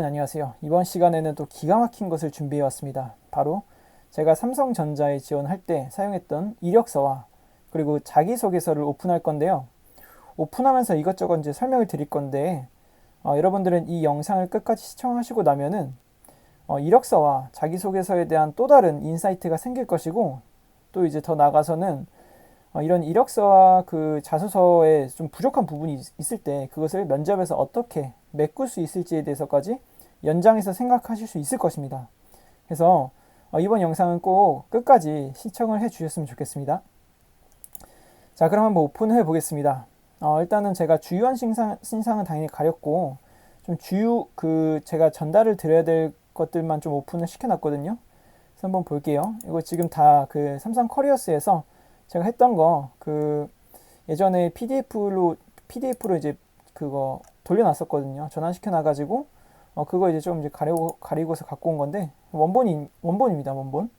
안녕하세요. 이번 시간에는 또 기가 막힌 것을 준비해 왔습니다. 바로 제가 삼성전자에 지원할 때 사용했던 이력서와 그리고 자기소개서를 오픈할 건데요. 오픈하면서 이것저것 이제 설명을 드릴 건데 여러분들은 이 영상을 끝까지 시청하시고 나면은 이력서와 자기소개서에 대한 또 다른 인사이트가 생길 것이고, 또 이제 더 나아가서는 이런 이력서와 그 자소서에 좀 부족한 부분이 있을 때 그것을 면접에서 어떻게 메꿀 수 있을지에 대해서까지 연장해서 생각하실 수 있을 것입니다. 그래서 이번 영상은 꼭 끝까지 시청을 해 주셨으면 좋겠습니다. 자, 그럼 한번 오픈해 보겠습니다. 일단은 제가 주요한 신상은 당연히 가렸고, 좀 제가 전달을 드려야 될 것들만 좀 오픈을 시켜놨거든요. 그래서 한번 볼게요. 이거 지금 다 그 삼성 커리어스에서 제가 했던 거, 예전에 PDF로 이제 그거 돌려놨었거든요. 전환시켜 놔가지고, 그거 이제 좀 이제 가리고서 갖고 온 건데, 원본입니다, 원본.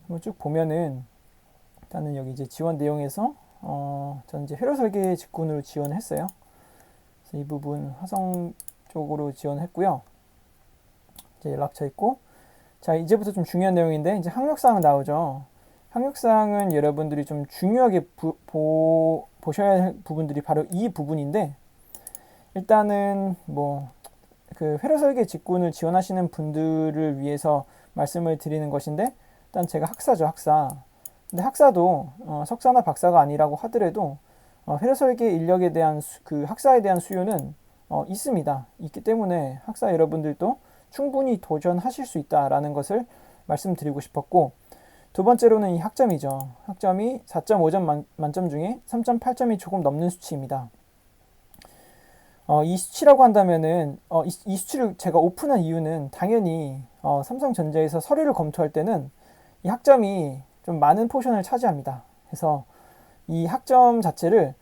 한번 쭉 보면은, 일단은 여기 이제 지원 내용에서, 저는 이제 회로 설계 직군으로 지원을 했어요. 그래서 이 부분 화성 쪽으로 지원했고요. 이제 연락처 있고, 자, 이제부터 좀 중요한 내용인데, 이제 학력사항 나오죠. 학력사항은 여러분들이 좀 중요하게 보셔야 할 부분들이 바로 이 부분인데, 일단은 그 회로 설계 직군을 지원하시는 분들을 위해서 말씀을 드리는 것인데, 일단 제가 학사죠, 학사. 근데 학사도 석사나 박사가 아니라고 하더라도 회로 설계 인력에 대한 그 학사에 대한 수요는 있습니다. 있기 때문에 학사 여러분들도 충분히 도전하실 수 있다라는 것을 말씀드리고 싶었고, 두 번째로는 이 학점이죠. 학점이 4.5점 만점 중에 3.8점이 조금 넘는 수치입니다. 이 수치라고 한다면은 이 수치를 제가 오픈한 이유는 당연히 삼성전자에서 서류를 검토할 때는 이 학점이 좀 많은 포션을 차지합니다. 그래서 이 학점 자체를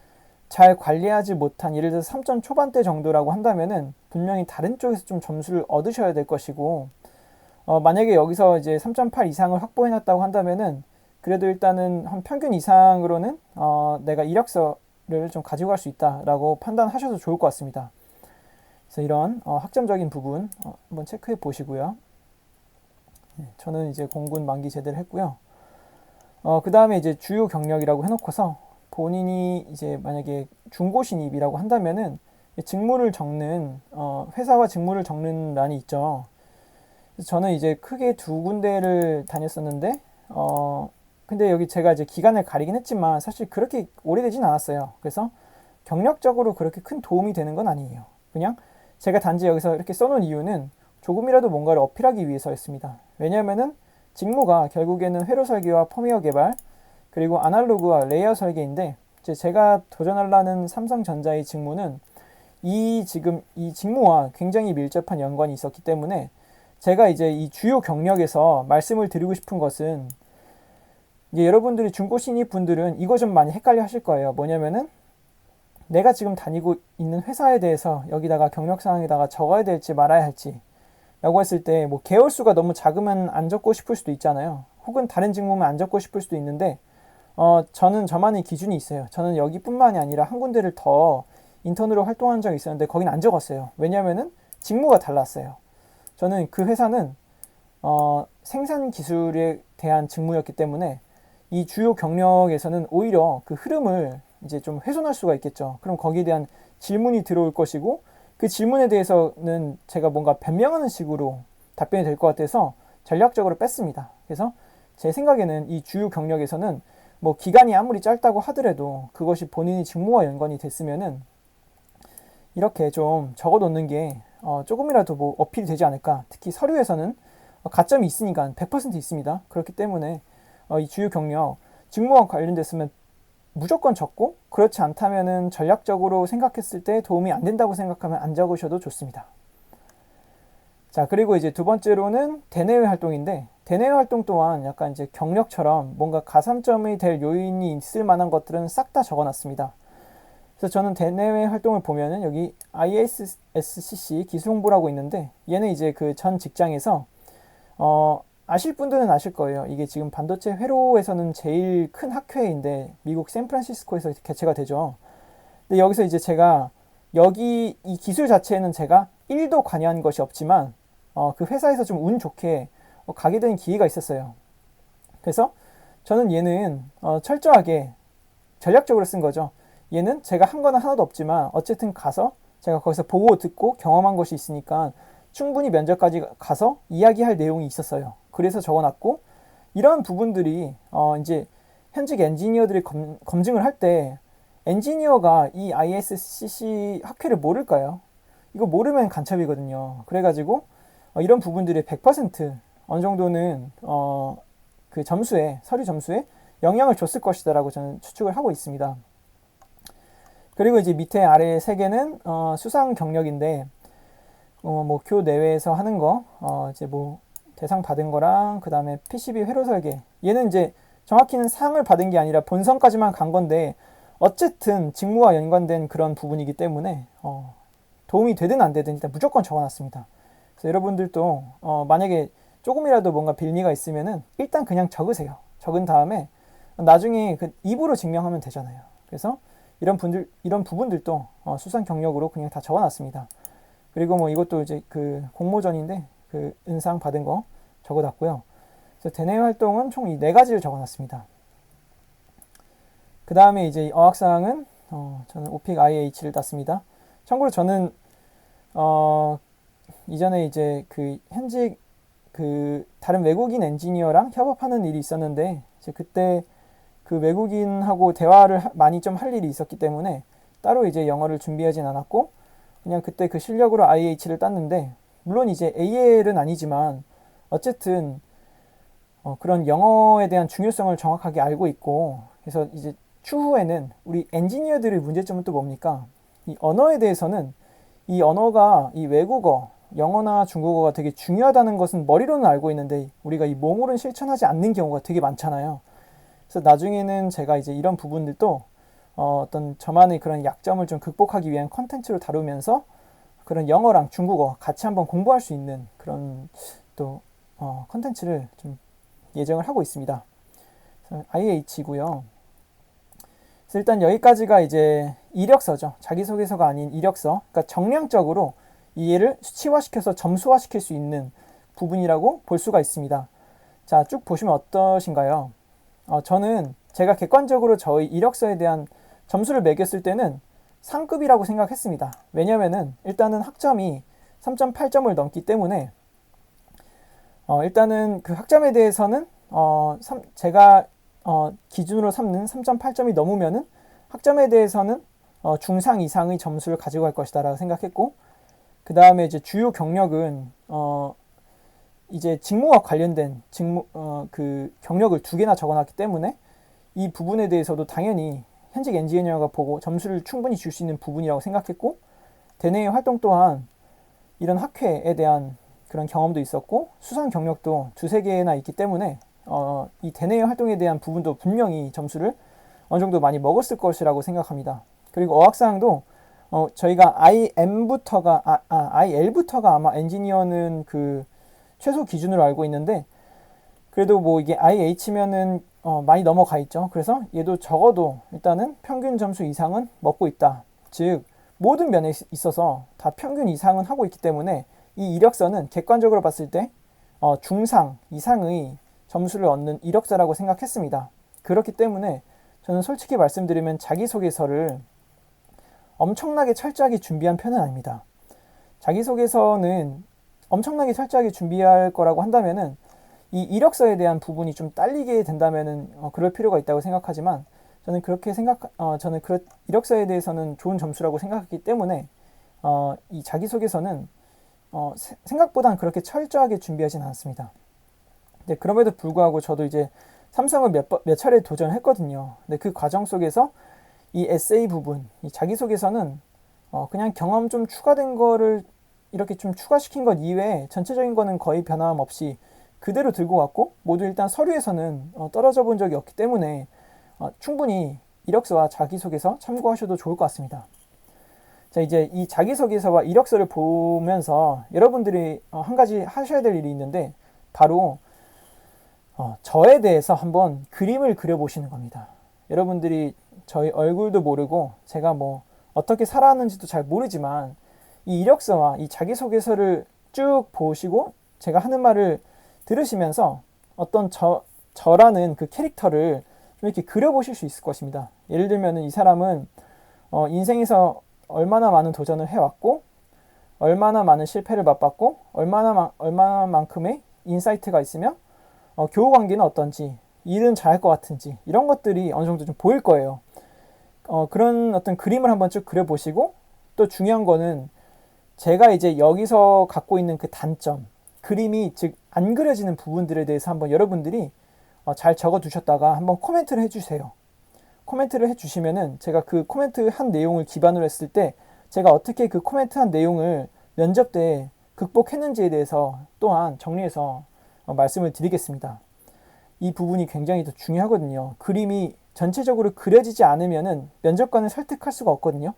잘 관리하지 못한, 예를 들어서 3점 초반대 정도라고 한다면은 분명히 다른 쪽에서 좀 점수를 얻으셔야 될 것이고, 만약에 여기서 이제 3.8 이상을 확보해놨다고 한다면은 그래도 일단은 한 평균 이상으로는 내가 이력서를 좀 가지고 갈 수 있다라고 판단하셔도 좋을 것 같습니다. 그래서 이런 학점적인 부분 한번 체크해 보시고요. 네, 저는 이제 공군 만기 제대를 했고요. 그 다음에 이제 주요 경력이라고 해놓고서 본인이 이제 만약에 중고 신입이라고 한다면은 직무를 적는 회사와 직무를 적는 란이 있죠. 그래서 저는 이제 크게 두 군데를 다녔었는데 근데 여기 제가 이제 기간을 가리긴 했지만 사실 그렇게 오래되진 않았어요. 그래서 경력적으로 그렇게 큰 도움이 되는 건 아니에요. 그냥 제가 단지 여기서 이렇게 써놓은 이유는 조금이라도 뭔가를 어필하기 위해서였습니다. 왜냐면은 직무가 결국에는 회로 설계와 펌웨어 개발, 그리고 아날로그와 레이아웃 설계인데, 제가 도전하려는 삼성전자의 직무는 지금 이 직무와 굉장히 밀접한 연관이 있었기 때문에, 제가 이제 이 주요 경력에서 말씀을 드리고 싶은 것은, 이제 여러분들이 중고 신입 분들은 이거 좀 많이 헷갈려 하실 거예요. 뭐냐면은 내가 지금 다니고 있는 회사에 대해서 여기다가 경력사항에다가 적어야 될지 말아야 할지 라고 했을 때, 개월수가 너무 작으면 안 적고 싶을 수도 있잖아요. 혹은 다른 직무면 안 적고 싶을 수도 있는데, 저는 저만의 기준이 있어요. 저는 여기뿐만이 아니라 한 군데를 더 인턴으로 활동한 적이 있었는데 거긴 안 적었어요. 왜냐면은 직무가 달랐어요. 저는 그 회사는 생산 기술에 대한 직무였기 때문에 이 주요 경력에서는 오히려 그 흐름을 이제 좀 훼손할 수가 있겠죠. 그럼 거기에 대한 질문이 들어올 것이고, 그 질문에 대해서는 제가 뭔가 변명하는 식으로 답변이 될 것 같아서 전략적으로 뺐습니다. 그래서 제 생각에는 이 주요 경력에서는 기간이 아무리 짧다고 하더라도 그것이 본인의 직무와 연관이 됐으면은 이렇게 좀 적어 놓는 게 조금이라도 어필이 되지 않을까. 특히 서류에서는 가점이 있으니까 100% 있습니다. 그렇기 때문에 이 주요 경력 직무와 관련됐으면 무조건 적고, 그렇지 않다면은 전략적으로 생각했을 때 도움이 안 된다고 생각하면 안 적으셔도 좋습니다. 자, 그리고 이제 두 번째로는 대내외 활동인데, 대내외 활동 또한 약간 이제 경력처럼 뭔가 가산점이 될 요인이 있을 만한 것들은 싹 다 적어놨습니다. 그래서 저는 대내외 활동을 보면은 여기 ISSCC 기술홍보라고 있는데, 얘는 이제 그 전 직장에서 아실 분들은 아실 거예요. 이게 지금 반도체 회로에서는 제일 큰 학회인데 미국 샌프란시스코에서 개최가 되죠. 근데 여기서 이제 제가 이 기술 자체는 제가 1도 관여한 것이 없지만 그 회사에서 좀 운 좋게 가게 된 기회가 있었어요. 그래서 저는 얘는 철저하게 전략적으로 쓴 거죠. 얘는 제가 한 거는 하나도 없지만 어쨌든 가서 제가 거기서 보고 듣고 경험한 것이 있으니까 충분히 면접까지 가서 이야기할 내용이 있었어요. 그래서 적어놨고, 이런 부분들이 이제 현직 엔지니어들이 검증을 할 때 엔지니어가 이 ISCC 학회를 모를까요? 이거 모르면 간첩이거든요. 그래가지고 이런 부분들이 100% 어느 정도는 그 서류 점수에 영향을 줬을 것이다라고 저는 추측을 하고 있습니다. 그리고 이제 밑에 아래 세 개는 수상 경력인데, 뭐 교내외에서 하는 거, 이제 뭐 대상 받은 거랑 그 다음에 PCB 회로 설계. 얘는 이제 정확히는 상을 받은 게 아니라 본선까지만 간 건데 어쨌든 직무와 연관된 그런 부분이기 때문에 도움이 되든 안 되든 일단 무조건 적어놨습니다. 그래서 여러분들도 만약에 조금이라도 뭔가 빌미가 있으면은 일단 그냥 적으세요. 적은 다음에 나중에 그 입으로 증명하면 되잖아요. 그래서 이런 부분들도 수상 경력으로 그냥 다 적어놨습니다. 그리고 뭐 이것도 이제 그 공모전인데 그 은상 받은 거 적어놨고요. 그래서 대내 활동은 총 이 네 가지를 적어놨습니다. 그 다음에 이제 어학사항은 저는 오픽 IH를 땄습니다. 참고로 저는 이전에 이제 그 현직 그 다른 외국인 엔지니어랑 협업하는 일이 있었는데 이제 그때 그 외국인하고 대화를 많이 좀 할 일이 있었기 때문에 따로 이제 영어를 준비하진 않았고 그냥 그때 그 실력으로 IH를 땄는데, 물론 이제 AL은 아니지만 어쨌든 그런 영어에 대한 중요성을 정확하게 알고 있고, 그래서 이제 추후에는 우리 엔지니어들의 문제점은 또 뭡니까? 이 언어에 대해서는 이 언어가 이 외국어, 영어나 중국어가 되게 중요하다는 것은 머리로는 알고 있는데 우리가 이 몸으로는 실천하지 않는 경우가 되게 많잖아요. 그래서 나중에는 제가 이제 이런 부분들도 어떤 저만의 그런 약점을 좀 극복하기 위한 컨텐츠로 다루면서 그런 영어랑 중국어 같이 한번 공부할 수 있는 그런 또 컨텐츠를 좀 예정을 하고 있습니다. IH고요. 그래서 일단 여기까지가 이제 이력서죠. 자기소개서가 아닌 이력서. 그러니까 정량적으로 이해를 수치화시켜서 점수화시킬 수 있는 부분이라고 볼 수가 있습니다. 자, 쭉 보시면 어떠신가요? 저는 제가 객관적으로 저희 이력서에 대한 점수를 매겼을 때는 상급이라고 생각했습니다. 왜냐면은 일단은 학점이 3.8점을 넘기 때문에 일단은 그 학점에 대해서는 제가 기준으로 삼는 3.8점이 넘으면은 학점에 대해서는 중상 이상의 점수를 가지고 갈 것이다 라고 생각했고, 그 다음에 이제 주요 경력은 이제 직무와 관련된 그 경력을 2개나 적어놨기 때문에 이 부분에 대해서도 당연히 현직 엔지니어가 보고 점수를 충분히 줄 수 있는 부분이라고 생각했고, 대내 활동 또한 이런 학회에 대한 그런 경험도 있었고 수상 경력도 2-3개나 있기 때문에 이 대내 활동에 대한 부분도 분명히 점수를 어느 정도 많이 먹었을 것이라고 생각합니다. 그리고 어학사항도 저희가 IL부터가 아마 엔지니어는 그 최소 기준으로 알고 있는데, 그래도 뭐 이게 IH면은 많이 넘어가 있죠. 그래서 얘도 적어도 일단은 평균 점수 이상은 먹고 있다. 즉 모든 면에 있어서 다 평균 이상은 하고 있기 때문에 이 이력서는 객관적으로 봤을 때 중상 이상의 점수를 얻는 이력서라고 생각했습니다. 그렇기 때문에 저는 솔직히 말씀드리면 자기소개서를 엄청나게 철저하게 준비한 편은 아닙니다. 자기소개서는 엄청나게 철저하게 준비할 거라고 한다면은 이 이력서에 대한 부분이 좀 딸리게 된다면은 그럴 필요가 있다고 생각하지만 저는 이력서에 대해서는 좋은 점수라고 생각하기 때문에 이 자기소개서는 생각보다는 그렇게 철저하게 준비하진 않습니다. 근데 그럼에도 불구하고 저도 이제 삼성을 몇 차례 도전했거든요. 근데 그 과정 속에서 이 에세이 부분, 이 자기소개서는 그냥 경험 좀 추가된 거를 이렇게 좀 추가시킨 것 이외에 전체적인 거는 거의 변함 없이 그대로 들고 왔고, 모두 일단 서류에서는 떨어져 본 적이 없기 때문에 충분히 이력서와 자기소개서 참고하셔도 좋을 것 같습니다. 자, 이제 이 자기소개서와 이력서를 보면서 여러분들이 한 가지 하셔야 될 일이 있는데, 바로 저에 대해서 한번 그림을 그려보시는 겁니다. 여러분들이 저희 얼굴도 모르고 제가 뭐 어떻게 살아왔는지도 잘 모르지만 이 이력서와 이 자기소개서를 쭉 보시고 제가 하는 말을 들으시면서 어떤 저라는 그 캐릭터를 좀 이렇게 그려보실 수 있을 것입니다. 예를 들면 이 사람은 인생에서 얼마나 많은 도전을 해왔고, 얼마나 많은 실패를 맛봤고, 얼마나만큼의 인사이트가 있으며, 교우 관계는 어떤지, 일은 잘할 것 같은지, 이런 것들이 어느 정도 좀 보일 거예요. 그런 어떤 그림을 한번 쭉 그려보시고, 또 중요한 거는 제가 이제 여기서 갖고 있는 그 단점, 그림이 즉 안 그려지는 부분들에 대해서 한번 여러분들이 잘 적어 두셨다가 한번 코멘트를 해주세요. 코멘트를 해주시면은 제가 그 코멘트 한 내용을 기반으로 했을 때 제가 어떻게 그 코멘트 한 내용을 면접 때 극복했는지에 대해서 또한 정리해서 말씀을 드리겠습니다. 이 부분이 굉장히 더 중요하거든요. 그림이 전체적으로 그려지지 않으면은 면접관을 설득할 수가 없거든요.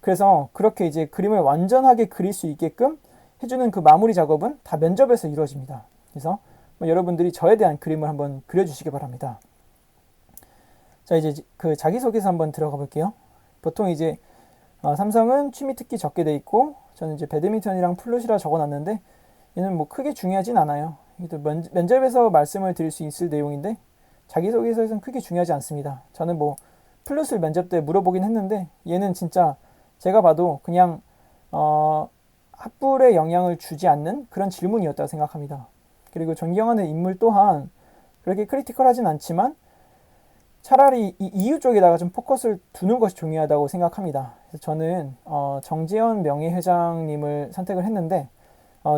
그래서 그렇게 이제 그림을 완전하게 그릴 수 있게끔 해주는 그 마무리 작업은 다 면접에서 이루어집니다. 그래서 여러분들이 저에 대한 그림을 한번 그려주시기 바랍니다. 자, 이제 그 자기소개서 한번 들어가 볼게요. 보통 이제 삼성은 취미 특기 적게 돼 있고, 저는 이제 배드민턴이랑 플룻이라 적어놨는데 얘는 뭐 크게 중요하진 않아요. 이것도 면접에서 말씀을 드릴 수 있을 내용인데 자기소개서에서는 크게 중요하지 않습니다. 저는 뭐 플룻을 면접 때 물어보긴 했는데 얘는 진짜 제가 봐도 그냥 학불에 영향을 주지 않는 그런 질문이었다고 생각합니다. 그리고 존경하는 인물 또한 그렇게 크리티컬하진 않지만 차라리 이 이유 쪽에다가 좀 포커스를 두는 것이 중요하다고 생각합니다. 그래서 저는 정재현 명예회장님을 선택을 했는데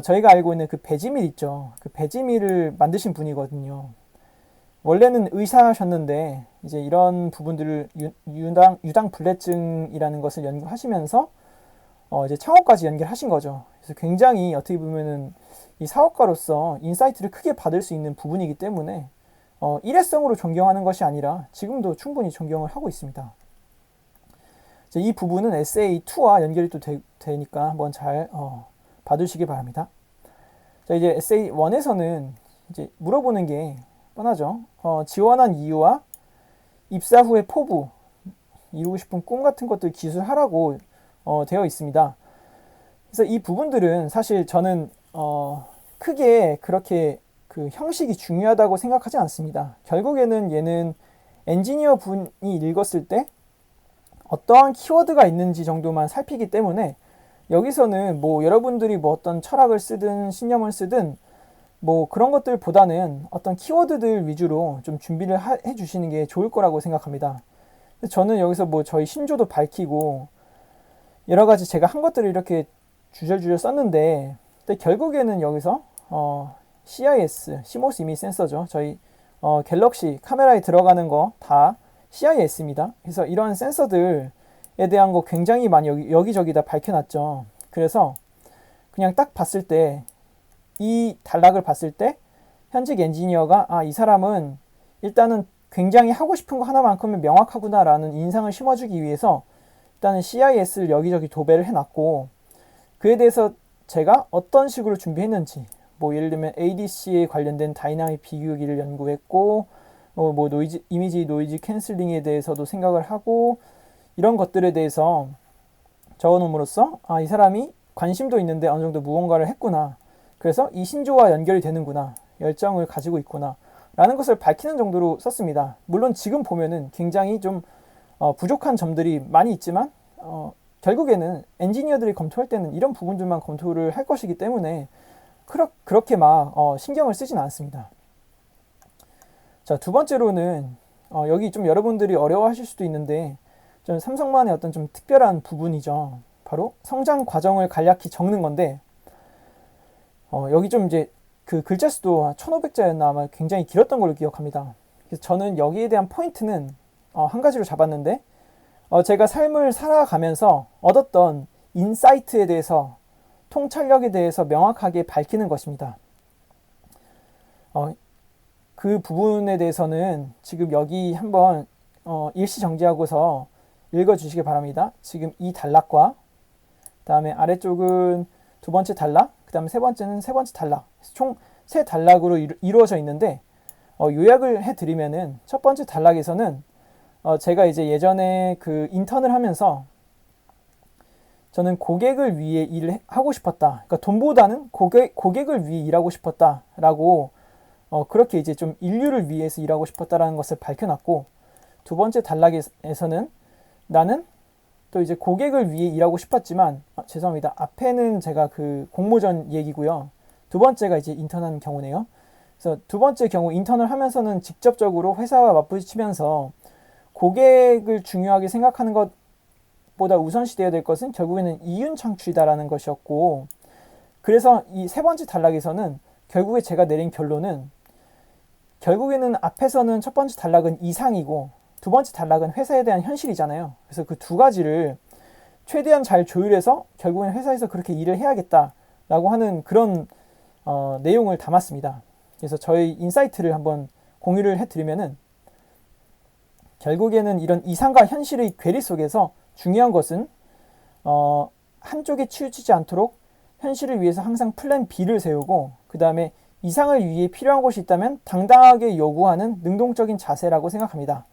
저희가 알고 있는 그 배지밀 있죠. 그 배지밀을 만드신 분이거든요. 원래는 의사셨는데 이제 이런 부분들을 유당 불내증이라는 것을 연구하시면서 이제 창업까지 연결하신 거죠. 그래서 굉장히 어떻게 보면은 이 사업가로서 인사이트를 크게 받을 수 있는 부분이기 때문에 일회성으로 존경하는 것이 아니라 지금도 충분히 존경을 하고 있습니다. 이 부분은 SA2와 연결이 또 되니까 한번 잘 봐두시기 바랍니다. 자, 이제 SA1에서는 이제 물어보는 게 뻔하죠. 지원한 이유와 입사 후의 포부, 이루고 싶은 꿈 같은 것들 기술하라고 되어 있습니다. 그래서 이 부분들은 사실 저는 크게 그렇게 그 형식이 중요하다고 생각하지 않습니다. 결국에는 얘는 엔지니어 분이 읽었을 때 어떠한 키워드가 있는지 정도만 살피기 때문에 여기서는 뭐 여러분들이 뭐 어떤 철학을 쓰든 신념을 쓰든 뭐 그런 것들보다는 어떤 키워드들 위주로 좀 준비를 해 주시는 게 좋을 거라고 생각합니다. 저는 여기서 뭐 저희 신조도 밝히고 여러 가지 제가 한 것들을 이렇게 주절주절 썼는데 결국에는 여기서 CIS, CMOS 이미지 센서죠. 저희 갤럭시 카메라에 들어가는 거 다 CIS입니다. 그래서 이런 센서들에 대한 거 굉장히 많이 여기저기 다 밝혀놨죠. 그래서 그냥 딱 봤을 때 이 단락을 봤을 때 현직 엔지니어가 이 사람은 일단은 굉장히 하고 싶은 거 하나만큼은 명확하구나라는 인상을 심어주기 위해서 일단은 CIS를 여기저기 도배를 해놨고 그에 대해서 제가 어떤 식으로 준비했는지 뭐 예를 들면 ADC에 관련된 다이나믹 비교기를 연구했고 뭐 이미지 노이즈 캔슬링에 대해서도 생각을 하고 이런 것들에 대해서 적어놓음으로써 이 사람이 관심도 있는데 어느 정도 무언가를 했구나. 그래서 이 신조와 연결이 되는구나. 열정을 가지고 있구나. 라는 것을 밝히는 정도로 썼습니다. 물론 지금 보면은 굉장히 좀 부족한 점들이 많이 있지만 결국에는 엔지니어들이 검토할 때는 이런 부분들만 검토를 할 것이기 때문에 그렇게 막 신경을 쓰진 않습니다. 자, 두 번째로는 여기 좀 여러분들이 어려워하실 수도 있는데 좀 삼성만의 어떤 좀 특별한 부분이죠. 바로 성장 과정을 간략히 적는 건데 여기 좀 이제 그 글자 수도 1500자였나 아마 굉장히 길었던 걸로 기억합니다. 그래서 저는 여기에 대한 포인트는 한 가지로 잡았는데 제가 삶을 살아가면서 얻었던 인사이트에 대해서 통찰력에 대해서 명확하게 밝히는 것입니다. 그 부분에 대해서는 지금 여기 한번 일시 정지하고서 읽어주시기 바랍니다. 지금 이 단락과 그 다음에 아래쪽은 두 번째 단락, 그 다음에 세 번째는 세 번째 단락, 총 세 단락으로 이루어져 있는데 요약을 해드리면은 첫 번째 단락에서는 제가 이제 예전에 그 인턴을 하면서 저는 고객을 위해 일을 하고 싶었다. 그러니까 돈보다는 고객을 위해 일하고 싶었다라고 그렇게 이제 좀 인류를 위해서 일하고 싶었다라는 것을 밝혀놨고, 두 번째 단락에서는 나는 또 이제 고객을 위해 일하고 싶었지만, 죄송합니다. 앞에는 제가 그 공모전 얘기고요. 두 번째가 이제 인턴하는 경우네요. 그래서 두 번째 경우 인턴을 하면서는 직접적으로 회사와 맞부딪히면서 고객을 중요하게 생각하는 것보다 우선시되어야 될 것은 결국에는 이윤 창출이다라는 것이었고, 그래서 이 세 번째 단락에서는 결국에 제가 내린 결론은, 결국에는 앞에서는 첫 번째 단락은 이상이고 두 번째 단락은 회사에 대한 현실이잖아요. 그래서 그 두 가지를 최대한 잘 조율해서 결국엔 회사에서 그렇게 일을 해야겠다라고 하는 그런 내용을 담았습니다. 그래서 저희 인사이트를 한번 공유를 해드리면은, 결국에는 이런 이상과 현실의 괴리 속에서 중요한 것은 한쪽에 치우치지 않도록 현실을 위해서 항상 플랜 B를 세우고, 그 다음에 이상을 위해 필요한 것이 있다면 당당하게 요구하는 능동적인 자세라고 생각합니다.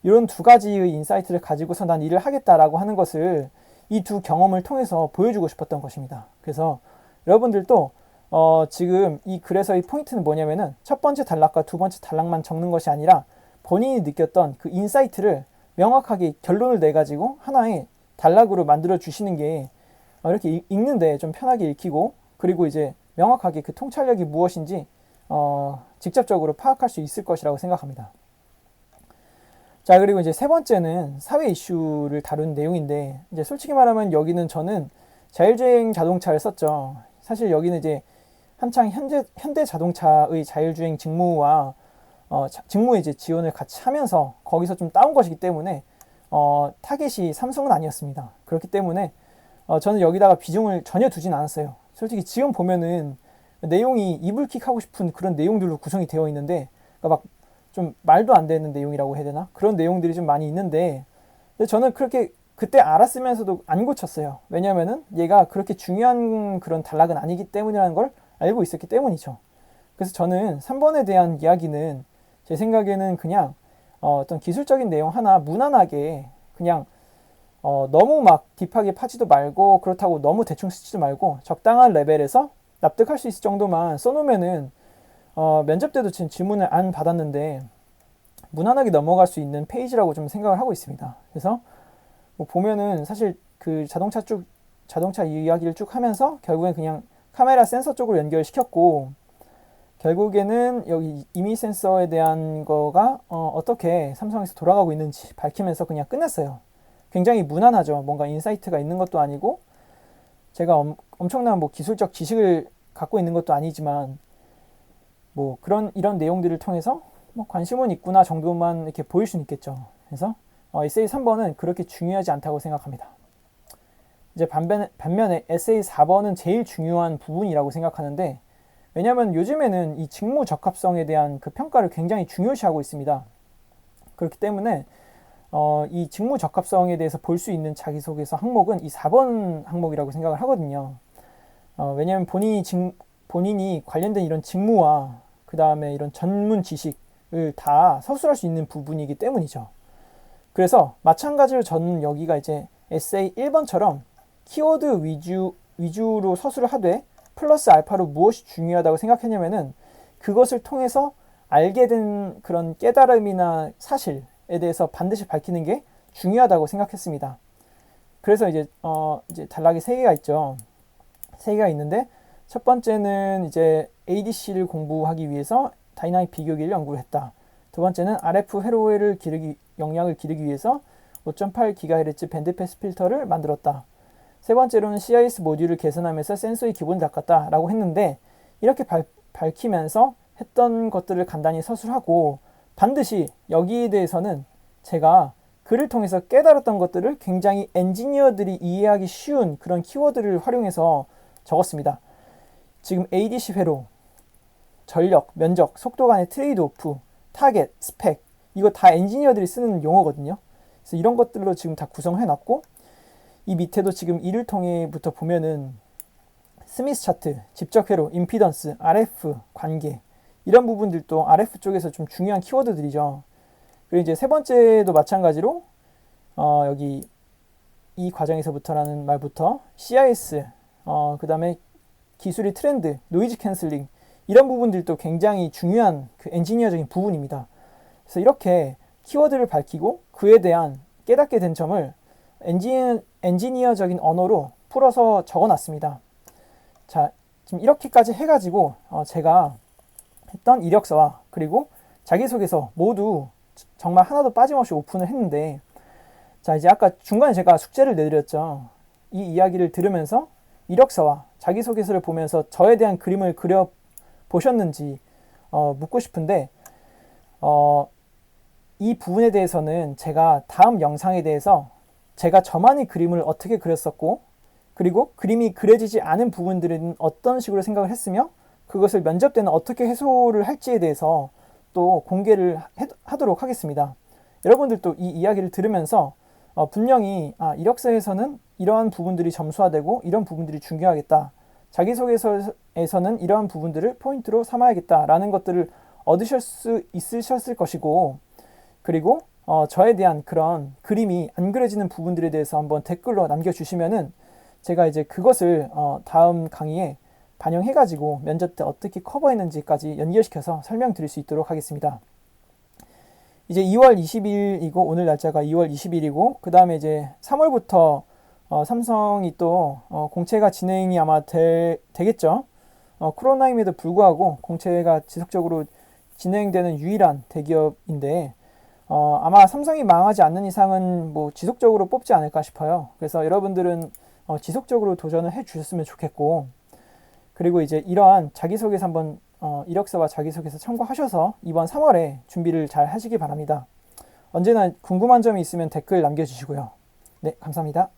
이런 두 가지의 인사이트를 가지고서 난 일을 하겠다라고 하는 것을 이 두 경험을 통해서 보여주고 싶었던 것입니다. 그래서 여러분들도 지금 이 글에서의 포인트는 뭐냐면은, 첫 번째 단락과 두 번째 단락만 적는 것이 아니라 본인이 느꼈던 그 인사이트를 명확하게 결론을 내가지고 하나의 단락으로 만들어 주시는 게 이렇게 읽는데 좀 편하게 읽히고, 그리고 이제 명확하게 그 통찰력이 무엇인지 직접적으로 파악할 수 있을 것이라고 생각합니다. 자, 그리고 이제 세 번째는 사회 이슈를 다룬 내용인데, 이제 솔직히 말하면 여기는 저는 자율주행 자동차를 썼죠. 사실 여기는 이제 한창 현대 자동차의 자율주행 직무와 직무에 이제 지원을 같이 하면서 거기서 좀 따온 것이기 때문에 타겟이 삼성은 아니었습니다. 그렇기 때문에 저는 여기다가 비중을 전혀 두진 않았어요. 솔직히 지금 보면은 내용이 이불킥 하고 싶은 그런 내용들로 구성이 되어 있는데, 그러니까 막 좀 말도 안 되는 내용이라고 해야 되나? 그런 내용들이 좀 많이 있는데, 근데 저는 그렇게 그때 알았으면서도 안 고쳤어요. 왜냐면은 얘가 그렇게 중요한 그런 단락은 아니기 때문이라는 걸 알고 있었기 때문이죠. 그래서 저는 3번에 대한 이야기는 제 생각에는 그냥 어떤 기술적인 내용 하나 무난하게 그냥 너무 막 딥하게 파지도 말고, 그렇다고 너무 대충 쓰지도 말고 적당한 레벨에서 납득할 수 있을 정도만 써놓으면은 면접 때도 지금 질문을 안 받았는데 무난하게 넘어갈 수 있는 페이지라고 좀 생각을 하고 있습니다. 그래서 뭐 보면은 사실 그 자동차 이야기를 쭉 하면서 결국엔 그냥 카메라 센서 쪽으로 연결시켰고, 결국에는 여기 이미 센서에 대한 거가 어떻게 삼성에서 돌아가고 있는지 밝히면서 그냥 끝냈어요. 굉장히 무난하죠. 뭔가 인사이트가 있는 것도 아니고, 제가 엄청난 뭐 기술적 지식을 갖고 있는 것도 아니지만, 뭐 이런 내용들을 통해서 뭐 관심은 있구나 정도만 이렇게 보일 수는 있겠죠. 그래서 에세이 3번은 그렇게 중요하지 않다고 생각합니다. 이제 반면에 에세이 4번은 제일 중요한 부분이라고 생각하는데, 왜냐하면 요즘에는 이 직무 적합성에 대한 그 평가를 굉장히 중요시하고 있습니다. 그렇기 때문에 이 직무 적합성에 대해서 볼 수 있는 자기소개서 항목은 이 4번 항목이라고 생각을 하거든요. 왜냐하면 본인이 관련된 이런 직무와 그 다음에 이런 전문 지식을 다 서술할 수 있는 부분이기 때문이죠. 그래서 마찬가지로 저는 여기가 이제 에세이 1번처럼 키워드 위주로 서술을 하되 플러스 알파로 무엇이 중요하다고 생각했냐면은, 그것을 통해서 알게 된 그런 깨달음이나 사실에 대해서 반드시 밝히는 게 중요하다고 생각했습니다. 그래서 이제 단락이 3개가 있죠. 3개가 있는데, 첫 번째는 이제 ADC를 공부하기 위해서 다이나믹 비교기를 연구를 했다. 두 번째는 RF 회로를 영향을 기르기 위해서 5.8GHz 밴드패스 필터를 만들었다. 세 번째로는 CIS 모듈을 개선하면서 센서의 기본을 닦았다 라고 했는데, 이렇게 밝히면서 했던 것들을 간단히 서술하고, 반드시 여기에 대해서는 제가 글을 통해서 깨달았던 것들을 굉장히 엔지니어들이 이해하기 쉬운 그런 키워드를 활용해서 적었습니다. 지금 ADC 회로, 전력, 면적, 속도 간의 트레이드 오프, 타겟, 스펙, 이거 다 엔지니어들이 쓰는 용어거든요. 그래서 이런 것들로 지금 다 구성해놨고, 이 밑에도 지금 이를 통해부터 보면은 스미스 차트, 집적 회로, 임피던스, RF 관계, 이런 부분들도 RF 쪽에서 좀 중요한 키워드들이죠. 그리고 이제 세 번째도 마찬가지로 여기 이 과정에서부터라는 말부터 CIS, 그 다음에 기술의 트렌드, 노이즈 캔슬링 이런 부분들도 굉장히 중요한 그 엔지니어적인 부분입니다. 그래서 이렇게 키워드를 밝히고 그에 대한 깨닫게 된 점을 엔지니어적인 언어로 풀어서 적어놨습니다. 자, 지금 이렇게까지 해가지고 제가 했던 이력서와 그리고 자기소개서 모두 정말 하나도 빠짐없이 오픈을 했는데, 자, 이제 아까 중간에 제가 숙제를 내드렸죠. 이 이야기를 들으면서 이력서와 자기소개서를 보면서 저에 대한 그림을 그려보셨는지 묻고 싶은데, 이 부분에 대해서는 제가 다음 영상에 대해서 제가 저만의 그림을 어떻게 그렸었고, 그리고 그림이 그려지지 않은 부분들은 어떤 식으로 생각을 했으며 그것을 면접 때는 어떻게 해소를 할지에 대해서 또 공개를 하도록 하겠습니다. 여러분들도 이 이야기를 들으면서 분명히 이력서에서는 이러한 부분들이 점수화되고 이런 부분들이 중요하겠다. 자기소개서에서는 이러한 부분들을 포인트로 삼아야겠다라는 것들을 얻으실 수 있으셨을 것이고, 그리고 저에 대한 그런 그림이 안 그려지는 부분들에 대해서 한번 댓글로 남겨주시면은 제가 이제 그것을 다음 강의에 반영해가지고 면접 때 어떻게 커버했는지까지 연결시켜서 설명드릴 수 있도록 하겠습니다. 이제 2월 20일이고 오늘 날짜가 2월 20일이고 그 다음에 이제 3월부터 삼성이 또 공채가 진행이 아마 되겠죠. 코로나임에도 불구하고 공채가 지속적으로 진행되는 유일한 대기업인데 아마 삼성이 망하지 않는 이상은 뭐 지속적으로 뽑지 않을까 싶어요. 그래서 여러분들은 지속적으로 도전을 해주셨으면 좋겠고, 그리고 이제 이러한 자기소개서 한번 이력서와 자기소개서 참고하셔서 이번 3월에 준비를 잘 하시기 바랍니다. 언제나 궁금한 점이 있으면 댓글 남겨주시고요. 네, 감사합니다.